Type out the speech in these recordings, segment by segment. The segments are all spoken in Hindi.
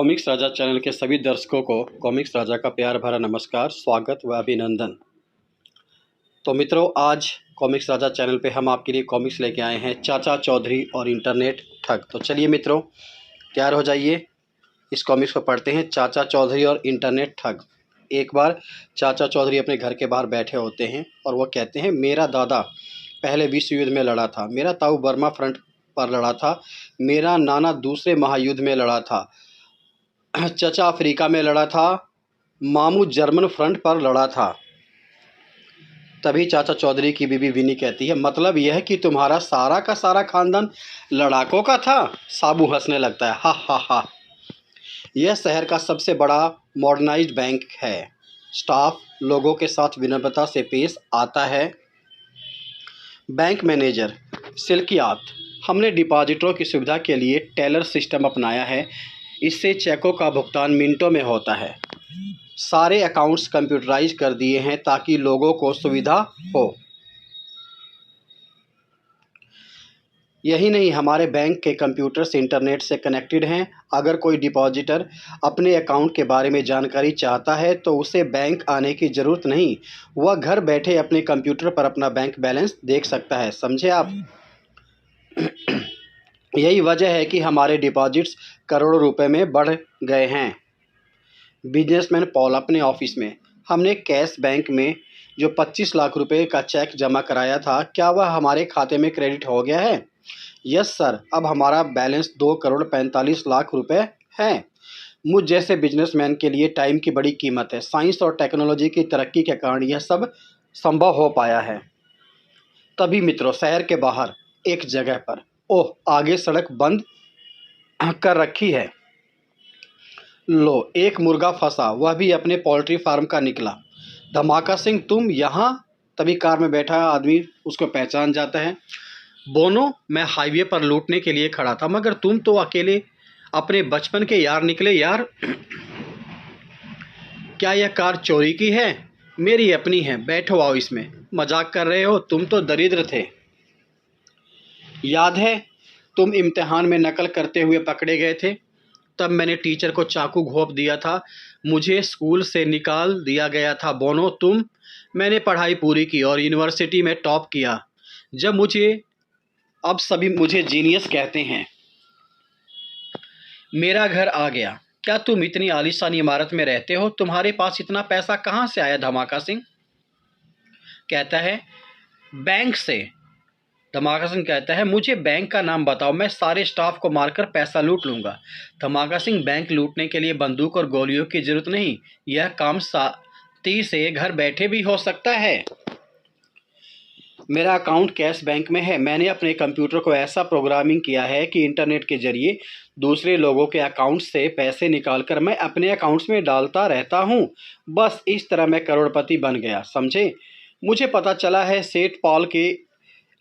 कॉमिक्स राजा चैनल के सभी दर्शकों को कॉमिक्स राजा का प्यार भरा नमस्कार, स्वागत व अभिनंदन। तो मित्रों, आज कॉमिक्स राजा चैनल पे हम आपके लिए कॉमिक्स लेके आए हैं चाचा चौधरी और इंटरनेट ठग। तो चलिए मित्रों, तैयार हो जाइए, इस कॉमिक्स को पढ़ते हैं। चाचा चौधरी और इंटरनेट ठग। एक बार चाचा चौधरी अपने घर के बाहर बैठे होते हैं और वो कहते हैं, मेरा दादा पहले विश्व युद्ध में लड़ा था, मेरा ताऊ बर्मा फ्रंट पर लड़ा था, मेरा नाना दूसरे महायुद्ध में लड़ा था, चचा अफ्रीका में लड़ा था, मामू जर्मन फ्रंट पर लड़ा था। तभी चाचा चौधरी की बीबी विनी कहती है, मतलब यह है कि तुम्हारा सारा का सारा खानदान लड़ाकों का था। साबू हंसने लगता है, हा हा हा। यह शहर का सबसे बड़ा मॉडर्नाइज्ड बैंक है। स्टाफ लोगों के साथ विनम्रता से पेश आता है। बैंक मैनेजर सिल्कियात, हमने डिपॉजिटरों की सुविधा के लिए टेलर सिस्टम अपनाया है। इससे चेकों का भुगतान मिनटों में होता है। सारे अकाउंट्स कंप्यूटराइज कर दिए हैं ताकि लोगों को सुविधा हो। यही नहीं, हमारे बैंक के कंप्यूटर्स इंटरनेट से कनेक्टेड हैं। अगर कोई डिपॉजिटर अपने अकाउंट के बारे में जानकारी चाहता है तो उसे बैंक आने की ज़रूरत नहीं, वह घर बैठे अपने कंप्यूटर पर अपना बैंक बैलेंस देख सकता है। समझे आप? यही वजह है कि हमारे डिपॉजिट्स करोड़ों रुपए में बढ़ गए हैं। बिजनेसमैन पॉल अपने ऑफिस में, हमने कैश बैंक में जो 25 लाख रुपए का चेक जमा कराया था, क्या वह हमारे खाते में क्रेडिट हो गया है? यस सर, अब हमारा बैलेंस 2 करोड़ 45 लाख रुपए है। मुझ जैसे बिजनेसमैन के लिए टाइम की बड़ी कीमत है। साइंस और टेक्नोलॉजी की तरक्की के कारण यह सब संभव हो पाया है। तभी मित्रों, शहर के बाहर एक जगह पर, ओह, आगे सड़क बंद कर रखी है। लो, एक मुर्गा फंसा, वह भी अपने पोल्ट्री फार्म का निकला। धमाका सिंह, तुम यहाँ? तभी कार में बैठा आदमी उसको पहचान जाता है। बोनो, मैं हाईवे पर लूटने के लिए खड़ा था, मगर तुम तो अकेले अपने बचपन के यार निकले यार। क्या यह कार चोरी की है? मेरी अपनी है, बैठो आओ इसमें। मजाक कर रहे हो? तुम तो दरिद्र थे। याद है तुम इम्तिहान में नकल करते हुए पकड़े गए थे? तब मैंने टीचर को चाकू घोंप दिया था, मुझे स्कूल से निकाल दिया गया था। बोनो, तुम? मैंने पढ़ाई पूरी की और यूनिवर्सिटी में टॉप किया। अब सभी मुझे जीनियस कहते हैं। मेरा घर आ गया। क्या तुम इतनी आलीशान इमारत में रहते हो? तुम्हारे पास इतना पैसा कहाँ से आया? धमाका सिंह कहता है, बैंक से। धमाका सिंह कहता है, मुझे बैंक का नाम बताओ, मैं सारे स्टाफ को मारकर पैसा लूट लूंगा। धमाका सिंह, बैंक लूटने के लिए बंदूक और गोलियों की जरूरत नहीं, यह काम साथी से घर बैठे भी हो सकता है। मेरा अकाउंट कैश बैंक में है। मैंने अपने कंप्यूटर को ऐसा प्रोग्रामिंग किया है कि इंटरनेट के जरिए दूसरे लोगों के अकाउंट से पैसे निकालकर मैं अपने अकाउंट्स में डालता रहता हूँ। बस इस तरह मैं करोड़पति बन गया, समझे? मुझे पता चला है सेठ पॉल के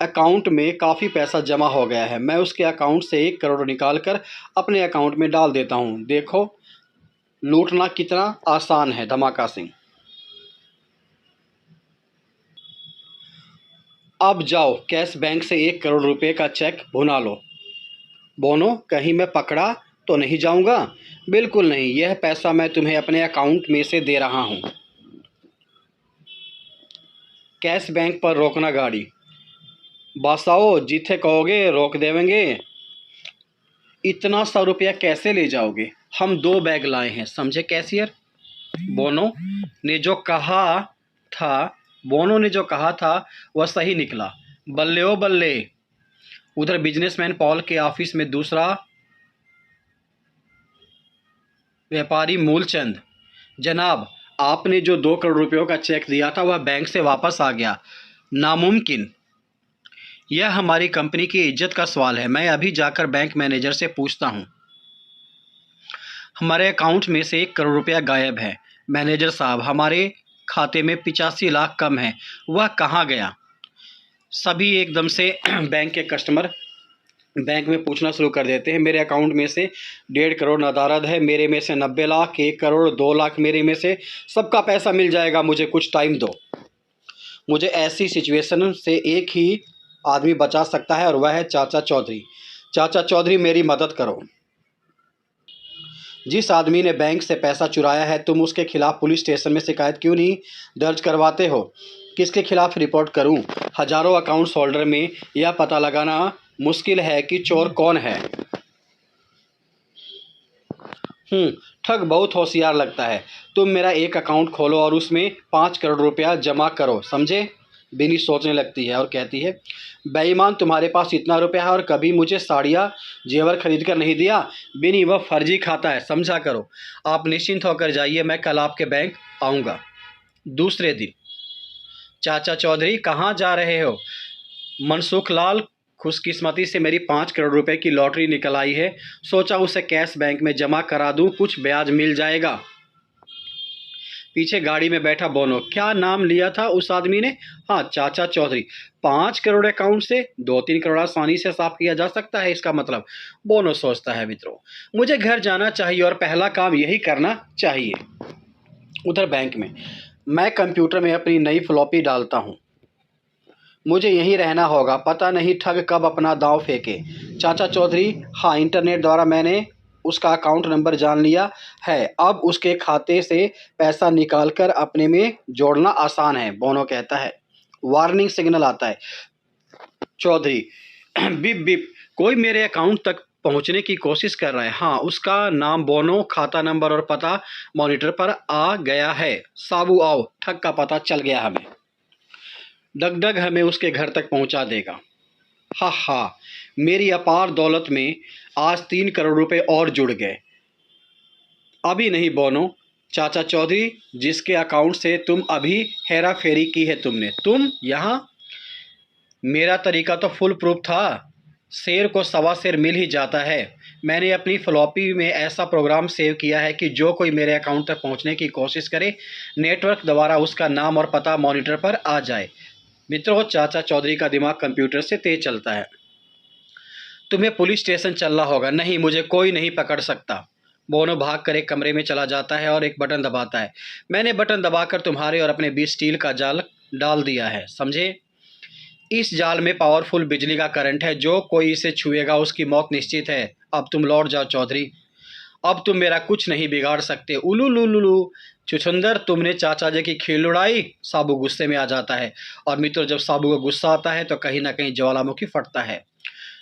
अकाउंट में काफ़ी पैसा जमा हो गया है। मैं उसके अकाउंट से 1 करोड़ निकाल कर अपने अकाउंट में डाल देता हूँ। देखो लूटना कितना आसान है। धमाका सिंह, अब जाओ कैश बैंक से 1 करोड़ रुपए का चेक भुना लो। बोनो, कहीं मैं पकड़ा तो नहीं जाऊंगा? बिल्कुल नहीं, यह पैसा मैं तुम्हें अपने अकाउंट में से दे रहा हूँ। कैश बैंक पर रोकना गाड़ी। बसाओ, जिथे कहोगे रोक देवेंगे। इतना 100 रुपया कैसे ले जाओगे? हम 2 बैग लाए हैं, समझे कैशियर? बोनो ने जो कहा था वह सही निकला। बल्ले ओ बल्ले। उधर बिजनेसमैन पॉल के ऑफिस में दूसरा व्यापारी मूलचंद, जनाब, आपने जो 2 करोड़ रुपयों का चेक दिया था वह बैंक से वापस आ गया। नामुमकिन। यह हमारी कंपनी की इज्जत का सवाल है। मैं अभी जाकर बैंक मैनेजर से पूछता हूँ। हमारे अकाउंट में से 1 करोड़ रुपया गायब है। मैनेजर साहब, हमारे खाते में 85 लाख कम है, वह कहाँ गया? सभी एकदम से बैंक के कस्टमर बैंक में पूछना शुरू कर देते हैं। मेरे अकाउंट में से 1.5 करोड़ नदारद है, मेरे में से 90 लाख, 1 करोड़, 2 लाख मेरे में से, सबका पैसा मिल जाएगा, मुझे कुछ टाइम दो। मुझे ऐसी सिचुएशन से एक ही आदमी बचा सकता है और वह है चाचा चौधरी। चाचा चौधरी, मेरी मदद करो। जिस आदमी ने बैंक से पैसा चुराया है तुम उसके खिलाफ पुलिस स्टेशन में शिकायत क्यों नहीं दर्ज करवाते हो? किसके खिलाफ रिपोर्ट करूं? हजारों अकाउंट्स होल्डर में यह पता लगाना मुश्किल है कि चोर कौन है। ठग बहुत होशियार लगता है। तुम मेरा एक अकाउंट खोलो और उसमें 5 करोड़ रुपया जमा करो, समझे? बिनी सोचने लगती है और कहती है, बेईमान, तुम्हारे पास इतना रुपया है और कभी मुझे साड़ियाँ जेवर खरीद कर नहीं दिया। बिनी, वह फर्जी खाता है, समझा करो। आप निश्चिंत होकर जाइए, मैं कल आपके बैंक आऊँगा। दूसरे दिन, चाचा चौधरी कहाँ जा रहे हो? मनसुख लाल, खुशकिस्मती से मेरी 5 करोड़ रुपए की लॉटरी निकल आई है, सोचा उसे कैश बैंक में जमा करा दूं, कुछ ब्याज मिल जाएगा। पीछे गाड़ी में बैठा बोनो, क्या नाम लिया था उस आदमी ने? हाँ, चाचा चौधरी। 5 करोड़ अकाउंट से 2-3 करोड़ आसानी से साफ किया जा सकता है, इसका मतलब। बोनो सोचता है, मित्रों, मुझे घर जाना चाहिए और पहला काम यही करना चाहिए। उधर बैंक में, मैं कंप्यूटर में अपनी नई फ्लॉपी डालता हूँ, मुझे यहीं रहना होगा, पता नहीं ठग कब अपना दांव फेंके। चाचा चौधरी, हाँ, इंटरनेट द्वारा मैंने उसका अकाउंट नंबर जान लिया है, अब उसके खाते से पैसा निकालकर अपने में जोड़ना आसान है, बोनो कहता है। वार्निंग सिग्नल आता है। चौधरी, बिप बिप, कोई मेरे अकाउंट तक पहुंचने की कोशिश कर रहा है। हाँ, उसका नाम बोनो, खाता नंबर और पता मॉनिटर पर आ गया है। साबू आओ, ठग का पता चल गया हमें। डगडग हमें उसके घर तक पहुंचा देगा। हा हा, मेरी अपार दौलत में आज 3 करोड़ रुपए और जुड़ गए। अभी नहीं बोनो, चाचा चौधरी, जिसके अकाउंट से तुम अभी हेरा फेरी की है तुम यहाँ। मेरा तरीका तो फुल प्रूफ था, शेर को सवा शेर मिल ही जाता है। मैंने अपनी फ्लॉपी में ऐसा प्रोग्राम सेव किया है कि जो कोई मेरे अकाउंट तक पहुंचने की कोशिश करे, नेटवर्क द्वारा उसका नाम और पता मॉनिटर पर आ जाए। मित्रों, चाचा चौधरी का दिमाग कंप्यूटर से तेज चलता है। तुम्हें पुलिस स्टेशन चलना होगा। नहीं, मुझे कोई नहीं पकड़ सकता। बोनो भाग कर एक कमरे में चला जाता है और एक बटन दबाता है। मैंने बटन दबाकर तुम्हारे और अपने बीच स्टील का जाल डाल दिया है, समझे? इस जाल में पावरफुल बिजली का करंट है, जो कोई इसे छुएगा उसकी मौत निश्चित है। अब तुम लौट जाओ चौधरी, अब तुम मेरा कुछ नहीं बिगाड़ सकते। उलू लुलू छुछुंदर, तुमने चाचा जी की खील उड़ाई। साबू गुस्से में आ जाता है और मित्रों, जब साबू को गुस्सा आता है तो कहीं ना कहीं ज्वालामुखी फटता है।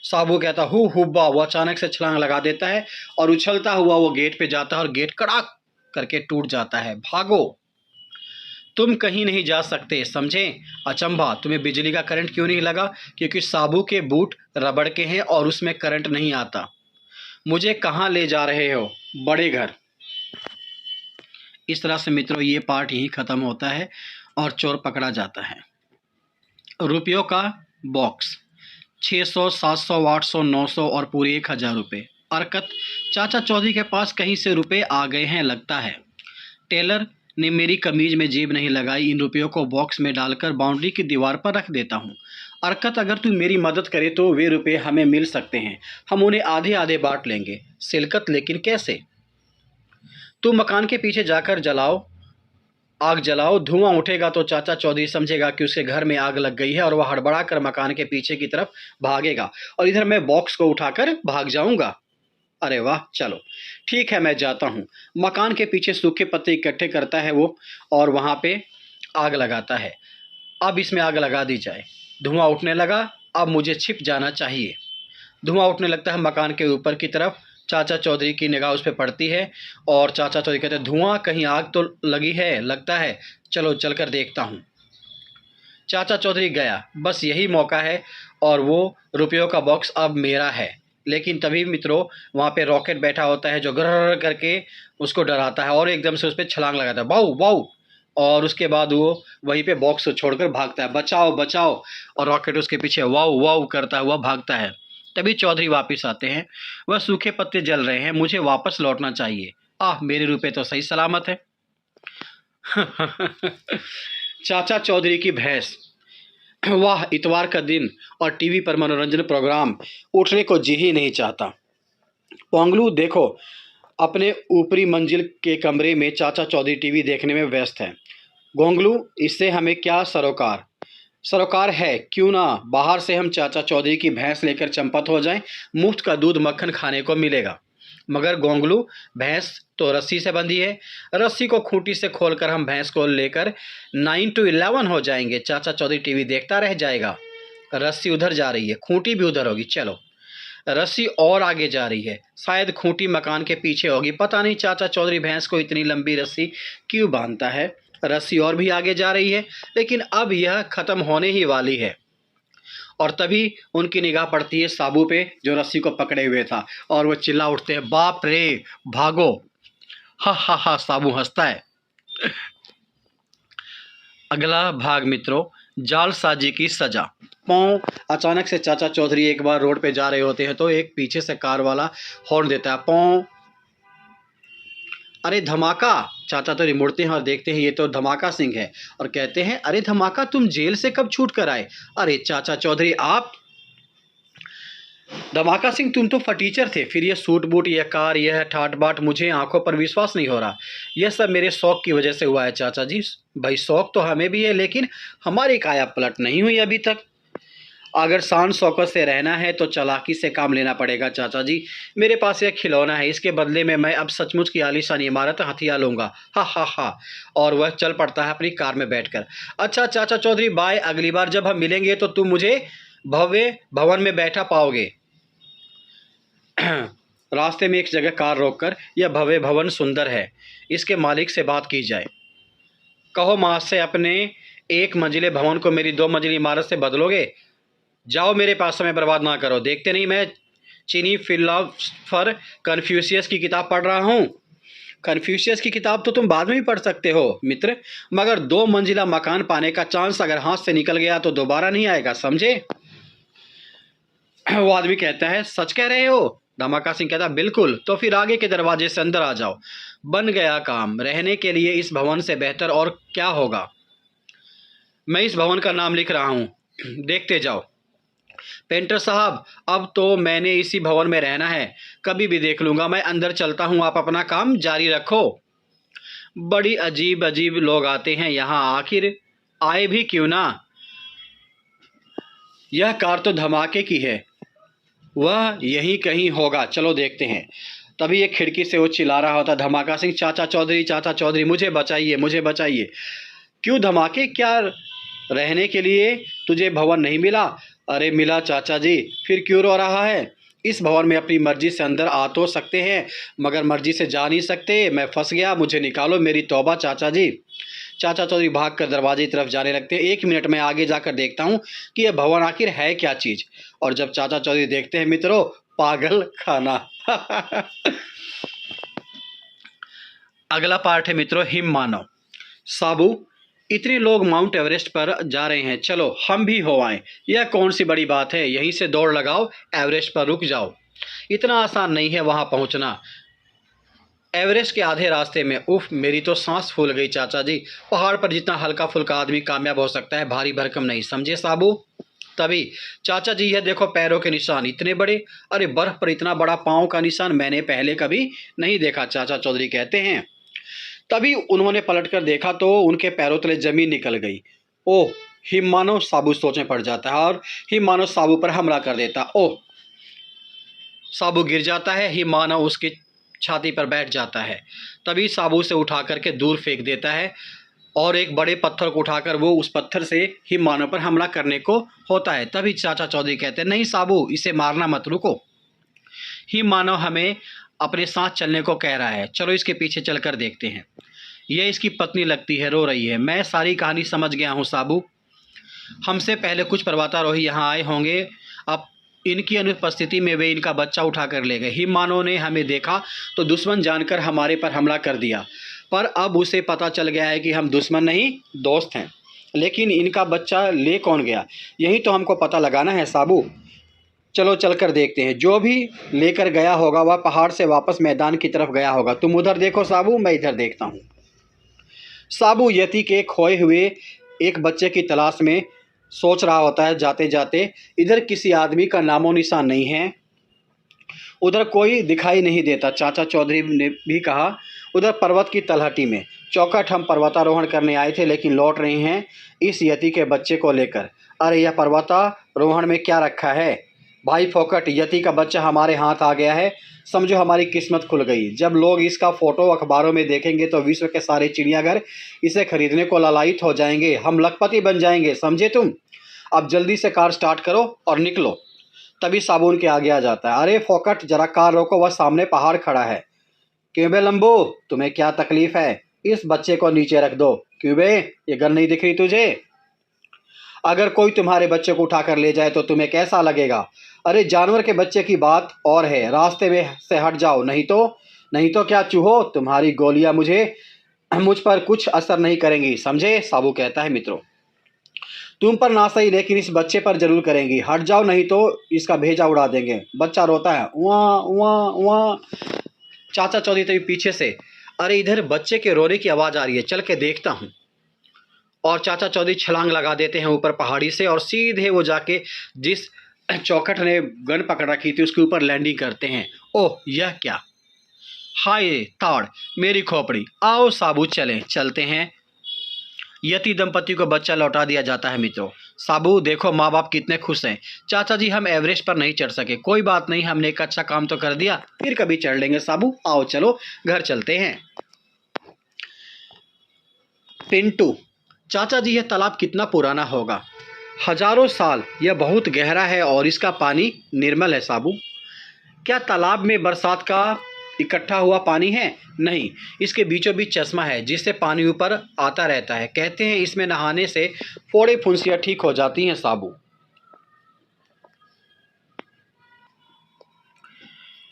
साबू कहता हुब्बा, वो अचानक से छलांग लगा देता है और उछलता हुआ वो गेट पे जाता है और गेट कड़ाक करके टूट जाता है। भागो, तुम कहीं नहीं जा सकते, समझे? अचंभा, तुम्हें बिजली का करंट क्यों नहीं लगा? क्योंकि साबू के बूट रबड़ के हैं और उसमें करंट नहीं आता। मुझे कहाँ ले जा रहे हो? बड़े घर। इस तरह से मित्रों ये पार्ट यही खत्म होता है और चोर पकड़ा जाता है। रुपयों का बॉक्स 600, 700, 800, 900 और पूरे 1000 रुपये। हरकत, चाचा चौधरी के पास कहीं से रुपए आ गए हैं लगता है। टेलर ने मेरी कमीज में जेब नहीं लगाई, इन रुपयों को बॉक्स में डालकर बाउंड्री की दीवार पर रख देता हूँ। हरकत, अगर तू मेरी मदद करे तो वे रुपए हमें मिल सकते हैं, हम उन्हें आधे आधे बांट लेंगे। सिलकत, लेकिन कैसे? तुम मकान के पीछे जाकर आग जलाओ, धुआं उठेगा तो चाचा चौधरी समझेगा कि उसके घर में आग लग गई है और वह हड़बड़ा कर मकान के पीछे की तरफ भागेगा और इधर मैं बॉक्स को उठाकर भाग जाऊंगा। अरे वाह, चलो ठीक है, मैं जाता हूँ। मकान के पीछे सूखे पत्ते इकट्ठे करता है वो और वहाँ पे आग लगाता है। अब इसमें आग लगा दी जाए। धुआं उठने लगा, अब मुझे छिप जाना चाहिए। धुआं उठने लगता है मकान के ऊपर की तरफ। चाचा चौधरी की निगाह उस पर पड़ती है और चाचा चौधरी कहते हैं, धुआं, कहीं आग तो लगी है लगता है, चलो चलकर देखता हूँ। चाचा चौधरी गया, बस यही मौका है और वो रुपयों का बॉक्स अब मेरा है। लेकिन तभी मित्रों वहाँ पे रॉकेट बैठा होता है जो ग्रर करके उसको डराता है और एकदम से उस पर छलांग लगाता है, बाऊ बाऊ, और उसके बाद वो वहीं पे बॉक्स छोड़कर भागता है, बचाओ बचाओ, और रॉकेट उसके पीछे वाऊ वाऊ करता हुआ भागता है। तभी चौधरी वापस आते हैं, वह सूखे पत्ते जल रहे हैं, मुझे वापस लौटना चाहिए। मेरे रुपए तो सही सलामत है। चाचा चौधरी की भैंस। वाह, इतवार का दिन और टीवी पर मनोरंजन प्रोग्राम, उठने को जी ही नहीं चाहता। पोंगलू देखो, अपने ऊपरी मंजिल के कमरे में चाचा चौधरी टीवी देखने में व्यस्त है। गोंगलू, इससे हमें क्या सरोकार? सरोकार है, क्यों ना बाहर से हम चाचा चौधरी की भैंस लेकर चंपत हो जाएं, मुफ्त का दूध मक्खन खाने को मिलेगा। मगर गोंगलू भैंस तो रस्सी से बंधी है। रस्सी को खूंटी से खोलकर हम भैंस को लेकर 9 to 11 हो जाएंगे। चाचा चौधरी टीवी देखता रह जाएगा। रस्सी उधर जा रही है, खूंटी भी उधर होगी। चलो, रस्सी और आगे जा रही है, शायद खूंटी मकान के पीछे होगी। पता नहीं चाचा चौधरी भैंस को इतनी लंबी रस्सी क्यों बांधता है। रस्सी और भी आगे जा रही है, लेकिन अब यह खत्म होने ही वाली है। और तभी उनकी निगाह पड़ती है साबू पे, जो रस्सी को पकड़े हुए था, और वो चिल्ला उठते हैं, बाप रे, भागो। हा हा हा, साबू हंसता है। अगला भाग मित्रों, जालसाजी की सजा। पौ अचानक से चाचा चौधरी एक बार रोड पे जा रहे होते हैं तो एक पीछे से कार वाला हॉर्न देता है, पौ। अरे धमाका। चाचा चौधरी मुड़ते हैं और देखते हैं ये तो धमाका सिंह है, और कहते हैं, अरे धमाका, तुम जेल से कब छूट कर आए? अरे चाचा चौधरी आप? धमाका सिंह, तुम तो फटीचर थे, फिर ये सूट बूट, यह कार, यह ठाट बाट, मुझे आंखों पर विश्वास नहीं हो रहा। यह सब मेरे शौक की वजह से हुआ है चाचा जी। भाई शौक तो हमें भी है, लेकिन हमारी काया पलट नहीं हुई अभी तक। अगर शान शौकत से रहना है तो चालाकी से काम लेना पड़ेगा चाचा जी। मेरे पास एक खिलौना है, इसके बदले में मैं अब सचमुच की आलीशान इमारत हथिया लूंगा। हा हा हा। और वह चल पड़ता है अपनी कार में बैठकर। अच्छा चाचा चौधरी, बाय। अगली बार जब हम मिलेंगे तो तुम मुझे भव्य भवन में बैठा पाओगे। रास्ते में एक जगह कार रोककर, यह भव्य भवन सुंदर है, इसके मालिक से बात की जाए। कहो माँ से अपने 1 मंजिले भवन को मेरी 2 मंजिली इमारत से बदलोगे? जाओ, मेरे पास समय बर्बाद ना करो। देखते नहीं मैं चीनी फिलोसफर कन्फ्यूशियस की किताब पढ़ रहा हूँ। कन्फ्यूशियस की किताब तो तुम बाद में भी पढ़ सकते हो मित्र, मगर 2 मंजिला मकान पाने का चांस अगर हाथ से निकल गया तो दोबारा नहीं आएगा, समझे? वो आदमी कहता है, सच कह रहे हो? धमाका सिंह कहता, बिल्कुल। तो फिर आगे के दरवाजे से अंदर आ जाओ। बन गया काम। रहने के लिए इस भवन से बेहतर और क्या होगा। मैं इस भवन का नाम लिख रहा हूँ, देखते जाओ। पेंटर साहब, अब तो मैंने इसी भवन में रहना है, कभी भी देख लूँगा। मैं अंदर चलता हूँ, आप अपना काम जारी रखो। बड़ी अजीब अजीब लोग आते हैं यहाँ, आखिर आए भी क्यों ना। यह कार तो धमाके की है, वह यहीं कहीं होगा, चलो देखते हैं। तभी एक खिड़की से वो चिल्ला रहा होता, धमाका सिंह, चाचा चौधरी, मुझे बचाइए, मुझे बचाइए। क्यों धमाके, क्या रहने के लिए तुझे भवन नहीं मिला? अरे मिला चाचा जी, फिर क्यों रो रहा है? इस भवन में अपनी मर्जी से अंदर आ तो सकते हैं, मगर मर्जी से जा नहीं सकते। मैं फंस गया, मुझे निकालो, मेरी तौबा चाचा जी। चाचा चौधरी भाग कर दरवाजे की तरफ जाने लगते हैं। 1 मिनट में आगे जाकर देखता हूँ कि यह भवन आखिर है क्या चीज़। और जब चाचा चौधरी देखते हैं मित्रों, पागल खाना। अगला पार्ट है मित्रों, हिम मानव। साबू, इतने लोग माउंट एवरेस्ट पर जा रहे हैं, चलो हम भी हो आए। यह कौन सी बड़ी बात है, यहीं से दौड़ लगाओ, एवरेस्ट पर रुक जाओ। इतना आसान नहीं है वहां पहुंचना। एवरेस्ट के आधे रास्ते में, उफ, मेरी तो सांस फूल गई चाचा जी। पहाड़ पर जितना हल्का फुल्का आदमी कामयाब हो सकता है, भारी भरकम नहीं, समझे साबू? तभी, चाचा जी यह देखो पैरों के निशान, इतने बड़े। अरे बर्फ पर इतना बड़ा पाँव का निशान मैंने पहले कभी नहीं देखा, चाचा चौधरी कहते हैं। तभी उन्होंने पलटकर देखा तो उनके पैरों तले जमीन निकल गई। ओह, हिममानव, साबू सोच में पड़ जाता है और हिममानव साबू पर हमला कर देता। ओह, साबू गिर जाता है, हिममानव उसकी छाती पर बैठ जाता है। तभी साबू से उठा करके दूर फेंक देता है और एक बड़े पत्थर को उठाकर वो उस पत्थर से हिममानव पर हमला करने को होता है। तभी चाचा चौधरी कहते हैं, नहीं साबू, इसे मारना मत, रुको। हिममानव हमें अपने साथ चलने को कह रहा है, चलो इसके पीछे चलकर देखते हैं। यह इसकी पत्नी लगती है, रो रही है। मैं सारी कहानी समझ गया हूँ साबू। हमसे पहले कुछ पर्वतारोही यहाँ आए होंगे, अब इनकी अनुपस्थिति में वे इनका बच्चा उठा कर ले गए। हिममानव ने हमें देखा तो दुश्मन जानकर हमारे पर हमला कर दिया, पर अब उसे पता चल गया है कि हम दुश्मन नहीं, दोस्त हैं। लेकिन इनका बच्चा ले कौन गया, यही तो हमको पता लगाना है साबू। चलो चलकर देखते हैं। जो भी लेकर गया होगा वह पहाड़ से वापस मैदान की तरफ गया होगा। तुम उधर देखो साबू, मैं इधर देखता हूँ। साबू यति के खोए हुए एक बच्चे की तलाश में सोच रहा होता है। जाते जाते इधर किसी आदमी का नामो निशान नहीं है, उधर कोई दिखाई नहीं देता। चाचा चौधरी ने भी कहा, उधर पर्वत की तलहटी में चौखट हम पर्वतारोहण करने आए थे, लेकिन लौट रहे हैं इस यति के बच्चे को लेकर। अरे यह पर्वतारोहण में क्या रखा है, भाई फोकट, यति का बच्चा हमारे हाथ आ गया है, समझो हमारी किस्मत खुल गई। जब लोग इसका फ़ोटो अखबारों में देखेंगे तो विश्व के सारे चिड़ियाघर इसे खरीदने को लालायित हो जाएंगे। हम लखपति बन जाएंगे, समझे तुम। अब जल्दी से कार स्टार्ट करो और निकलो। तभी साबुन के आगे आ जाता है। अरे फोकट, जरा कार रोको, वह सामने पहाड़ खड़ा है। क्यों बे लंबू, तुम्हें क्या तकलीफ है? इस बच्चे को नीचे रख दो। क्यों बे, ये गन नहीं दिख रही तुझे? अगर कोई तुम्हारे बच्चे को उठा कर ले जाए तो तुम्हें कैसा लगेगा? अरे जानवर के बच्चे की बात और है, रास्ते में से हट जाओ, नहीं तो क्या चूहो, तुम्हारी गोलियां मुझ पर कुछ असर नहीं करेंगी, समझे? साबू कहता है मित्रों, तुम पर ना सही लेकिन इस बच्चे पर जरूर करेंगी। हट जाओ नहीं तो इसका भेजा उड़ा देंगे। बच्चा रोता है, वहाँ वहाँ वहाँ। चाचा चौधरी तभी पीछे से, अरे इधर बच्चे के रोने की आवाज़ आ रही है, चल के देखता हूँ। और चाचा चौधरी छलांग लगा देते हैं ऊपर पहाड़ी से और सीधे वो जाके जिस चौखट ने गन पकड़ रखी थी उसके ऊपर लैंडिंग करते हैं। ओह, यह क्या? हाय ताड़, मेरी खोपड़ी। आओ साबू, चलते हैं। यति दंपति को बच्चा लौटा दिया जाता है मित्रों। साबू देखो, माँ बाप कितने खुश हैं। चाचा जी, हम एवरेस्ट पर नहीं चढ़ सके, कोई बात नहीं, हमने एक अच्छा काम तो कर दिया, फिर कभी चढ़ लेंगे। साबू आओ, चलो घर चलते हैं। पिंटू, चाचा जी, यह तालाब कितना पुराना होगा? हजारों साल। यह बहुत गहरा है और इसका पानी निर्मल है। साबू, क्या तालाब में बरसात का इकट्ठा हुआ पानी है? नहीं, इसके बीचों बीच चश्मा है जिससे पानी ऊपर आता रहता है। कहते हैं इसमें नहाने से फोड़े फुंसियाँ ठीक हो जाती हैं। साबू,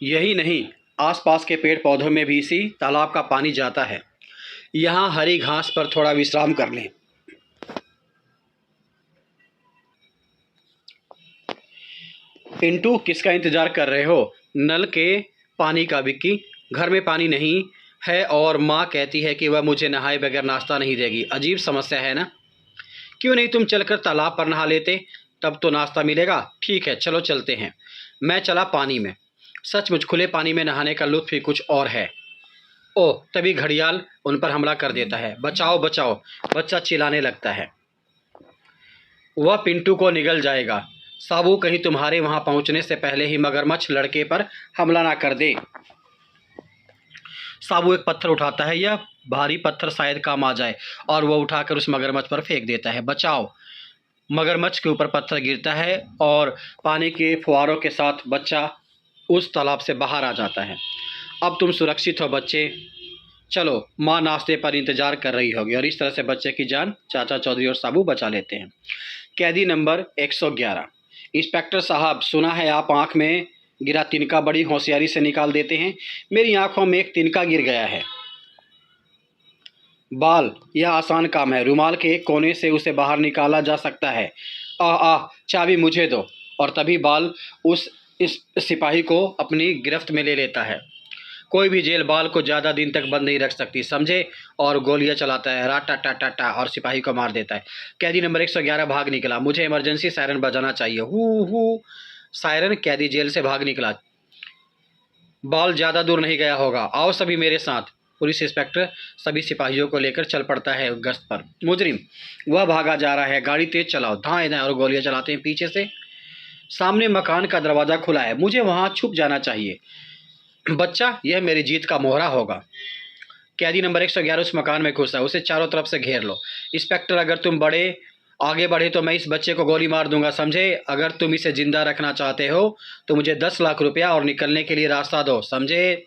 यही नहीं, आसपास के पेड़ पौधों में भी इसी तालाब का पानी जाता है। यहाँ हरी घास पर थोड़ा विश्राम कर लें। पिंटू, किसका इंतजार कर रहे हो? नल के पानी का। विक्की, घर में पानी नहीं है और माँ कहती है कि वह मुझे नहाए बगैर नाश्ता नहीं देगी। अजीब समस्या है ना? क्यों नहीं तुम चलकर तालाब पर नहा लेते, तब तो नाश्ता मिलेगा। ठीक है, चलो चलते हैं। मैं चला पानी में। सचमुच खुले पानी में नहाने का लुत्फ ही कुछ और है। ओह, तभी घड़ियाल उन पर हमला कर देता है। बचाओ बचाओ, बच्चा चिल्लाने लगता है। वह पिंटू को निगल जाएगा। साबू, कहीं तुम्हारे वहां पहुंचने से पहले ही मगरमच्छ लड़के पर हमला ना कर दे। साबू एक पत्थर उठाता है, यह भारी पत्थर शायद काम आ जाए, और वह उठाकर उस मगरमच्छ पर फेंक देता है। बचाओ। मगरमच्छ के ऊपर पत्थर गिरता है और पानी के फुहारों के साथ बच्चा उस तालाब से बाहर आ जाता है। अब तुम सुरक्षित हो बच्चे, चलो, माँ नाश्ते पर इंतजार कर रही होगी। और इस तरह से बच्चे की जान चाचा चौधरी और साबू बचा लेते हैं। कैदी नंबर 111। इंस्पेक्टर साहब, सुना है आप आंख में गिरा तिनका बड़ी होशियारी से निकाल देते हैं। मेरी आंखों में एक तिनका गिर गया है। बाल, यह आसान काम है, रुमाल के एक कोने से उसे बाहर निकाला जा सकता है। चाबी मुझे दो। और तभी बाल इस सिपाही को अपनी गिरफ्त में ले लेता है। कोई भी जेल बाल को ज़्यादा दिन तक बंद नहीं रख सकती, समझे? और गोलियां चलाता है, राटा टा टा टा, और सिपाही को मार देता है। कैदी नंबर 111 भाग निकला। मुझे इमरजेंसी सायरन बजाना चाहिए। हु। सायरन। कैदी जेल से भाग निकला। बाल ज़्यादा दूर नहीं गया होगा, आओ सभी मेरे साथ। पुलिस इंस्पेक्टर सभी सिपाहियों को लेकर चल पड़ता है गश्त पर। मुजरिम, वह भागा जा रहा है, गाड़ी तेज चलाओ। धाएं धाएं, और गोलियां चलाते हैं पीछे से। सामने मकान का दरवाज़ा खुला है, मुझे वहाँ छुप जाना चाहिए। बच्चा, यह मेरी जीत का मोहरा होगा। कैदी नंबर 111 उस मकान में घुसा, उसे चारों तरफ से घेर लो। इंस्पेक्टर, अगर तुम आगे बढ़े तो मैं इस बच्चे को गोली मार दूंगा, समझे? अगर तुम इसे जिंदा रखना चाहते हो तो मुझे 10 लाख रुपया और निकलने के लिए रास्ता दो, समझे?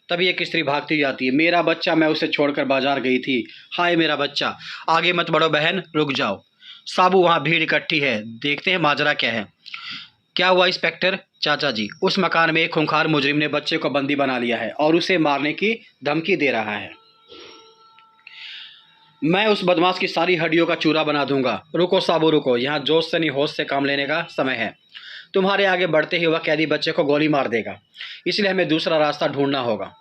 तभी एक स्त्री भागती जाती है। मेरा बच्चा, मैं उसे छोड़कर बाजार गई थी। हाय मेरा बच्चा। आगे मत बढ़ो बहन, रुक जाओ। साबू, वहाँ भीड़ इकट्ठी है, देखते हैं माजरा क्या है। क्या हुआ इंस्पेक्टर? चाचा जी, उस मकान में एक खूंखार मुजरिम ने बच्चे को बंदी बना लिया है और उसे मारने की धमकी दे रहा है। मैं उस बदमाश की सारी हड्डियों का चूरा बना दूंगा। रुको साबू रुको, यहाँ जोश से नहीं होश से काम लेने का समय है। तुम्हारे आगे बढ़ते ही वह कैदी बच्चे को गोली मार देगा, इसलिए हमें दूसरा रास्ता ढूंढना होगा।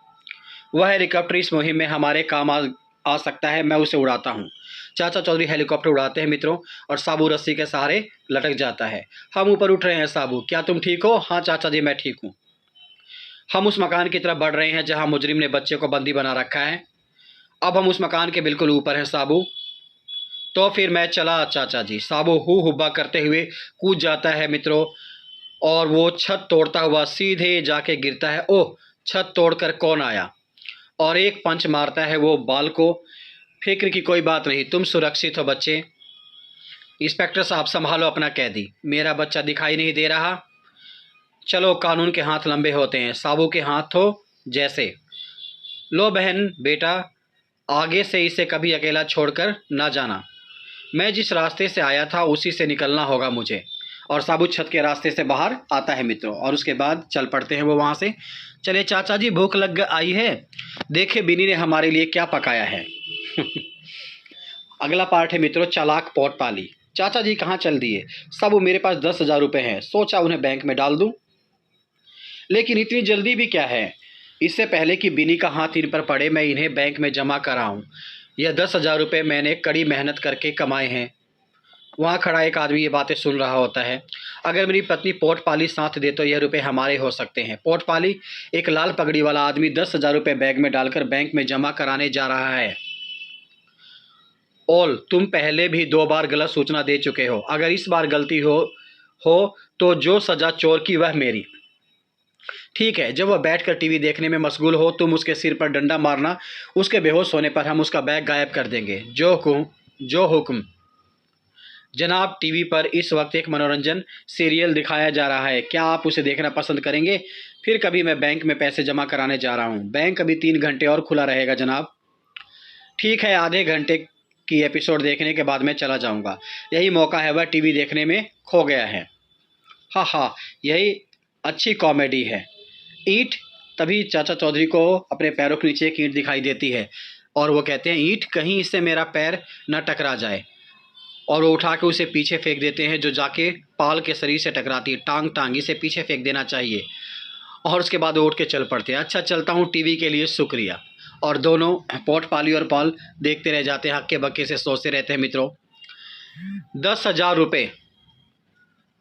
वह हेलीकॉप्टर इस मुहिम में हमारे काम आ सकता है, मैं उसे उड़ाता हूँ। चाचा चौधरी हेलीकॉप्टर उड़ाते हैं मित्रों, और साबू रस्सी के सहारे लटक जाता है। हम ऊपर उठ रहे हैं। साबू, क्या तुम ठीक हो? हाँ चाचा जी, मैं ठीक हूँ। हम उस मकान की तरफ बढ़ रहे हैं जहाँ मुजरिम ने बच्चे को बंदी बना रखा है। अब हम उस मकान के बिल्कुल ऊपर हैं साबू। तो फिर मैं चला चाचा जी। साबू हु हुब्बा करते हुए कूद जाता है मित्रों, और वो छत तोड़ता हुआ सीधे जाके गिरता है। ओह, छत तोड़कर कौन आया, और एक पंच मारता है वो बाल को। फिक्र की कोई बात नहीं, तुम सुरक्षित हो बच्चे। इंस्पेक्टर साहब संभालो अपना कैदी, मेरा बच्चा दिखाई नहीं दे रहा। चलो, कानून के हाथ लंबे होते हैं, साबू के हाथ हो जैसे। लो बहन बेटा, आगे से इसे कभी अकेला छोड़कर ना जाना। मैं जिस रास्ते से आया था उसी से निकलना होगा मुझे। और साबू छत के रास्ते से बाहर आता है मित्रों, और उसके बाद चल पड़ते हैं वो वहाँ से। चले चाचा जी, भूख लग आई है, देखे बिनी ने हमारे लिए क्या पकाया है। अगला पार्ट है मित्रों, चालाक पोट पाली। चाचा जी कहाँ चल दिए? साबू, मेरे पास 10,000 रुपये हैं, सोचा उन्हें बैंक में डाल दूँ, लेकिन इतनी जल्दी भी क्या है, इससे पहले कि बिनी का हाथ इन पर पड़े मैं इन्हें बैंक में जमा कराऊं। यह 10,000 रुपये मैंने कड़ी मेहनत करके कमाए हैं। वहाँ खड़ा एक आदमी ये बातें सुन रहा होता है। अगर मेरी पत्नी पोटपाली साथ दे तो यह रुपये हमारे हो सकते हैं। पोटपाली, एक लाल पगड़ी वाला आदमी 10,000 रुपये बैग में डालकर बैंक में जमा कराने जा रहा है। ओल, तुम पहले भी 2 बार गलत सूचना दे चुके हो, अगर इस बार गलती हो तो जो सज़ा चोर की वह मेरी। ठीक है, जब वह बैठकर टीवी देखने में मशगूल हो तुम उसके सिर पर डंडा मारना, उसके बेहोश होने पर हम उसका बैग गायब कर देंगे। जो हुक्म। जनाब, टीवी पर इस वक्त एक मनोरंजन सीरियल दिखाया जा रहा है, क्या आप उसे देखना पसंद करेंगे? फिर कभी मैं बैंक में पैसे जमा कराने जा रहा हूँ। बैंक अभी 3 घंटे और खुला रहेगा जनाब। ठीक है, आधे घंटे की एपिसोड देखने के बाद मैं चला जाऊँगा। यही मौका है, वह टीवी देखने में खो गया है। हाँ हाँ, यही अच्छी कॉमेडी है। ईंट। तभी चाचा चौधरी को अपने पैरों के नीचे एक ईंट दिखाई देती है, और वो कहते हैं, ईंट, कहीं इससे मेरा पैर न टकरा जाए। और वो उठा के उसे पीछे फेंक देते हैं, जो जाके पाल के शरीर से टकराती है। टांग इसे पीछे फेंक देना चाहिए। और उसके बाद वो उठ के चल पड़ते हैं। अच्छा, चलता हूँ, टीवी के लिए शुक्रिया। और दोनों, पोटपाली और पाल, देखते रह जाते हैं, हक्के बक्के से सोचते रहते हैं मित्रों। 10,000 रुपये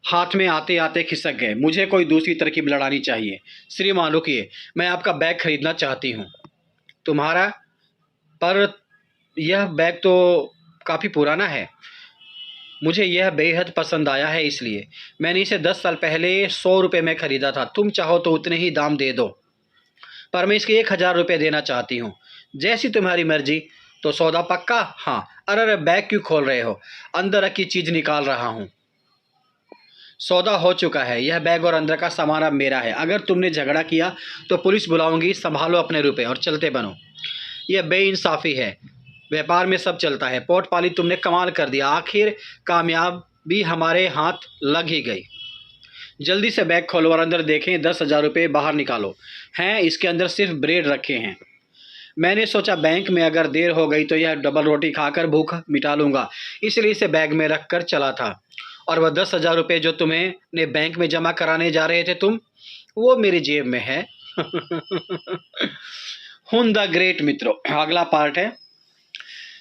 हाथ में आते आते खिसक गए। मुझे कोई दूसरी तरकीब लड़ानी चाहिए। श्रीमान रुकिए, मैं आपका बैग खरीदना चाहती हूँ। तुम्हारा? पर यह बैग तो काफ़ी पुराना है। मुझे यह बेहद पसंद आया है, इसलिए मैंने इसे 10 साल पहले 100 रुपये में ख़रीदा था। तुम चाहो तो उतने ही दाम दे दो, पर मैं इसके 1,000 रुपये देना चाहती हूँ। जैसी तुम्हारी मर्जी। तो सौदा पक्का? हाँ। अरे बैग क्यों खोल रहे हो? अंदर रखी चीज़ निकाल रहा हूँ। सौदा हो चुका है, यह बैग और अंदर का सामान अब मेरा है। अगर तुमने झगड़ा किया तो पुलिस बुलाऊंगी। संभालो अपने रुपए और चलते बनो। यह बेइंसाफ़ी है, व्यापार में सब चलता है। पोटपाली, तुमने कमाल कर दिया, आखिर कामयाबी हमारे हाथ लग ही गई। जल्दी से बैग खोलो और अंदर देखें। 10,000 रुपये बाहर निकालो। हैं, इसके अंदर सिर्फ ब्रेड रखे हैं। मैंने सोचा बैंक में अगर देर हो गई तो यह डबल रोटी खाकर भूख मिटा लूँगा, इसलिए इसे बैग में रख कर चला था। और वह 10,000 रुपये जो तुम्हें बैंक में जमा कराने जा रहे थे तुम, वो मेरी जेब में है। हुन द ग्रेट मित्रों, अगला पार्ट है।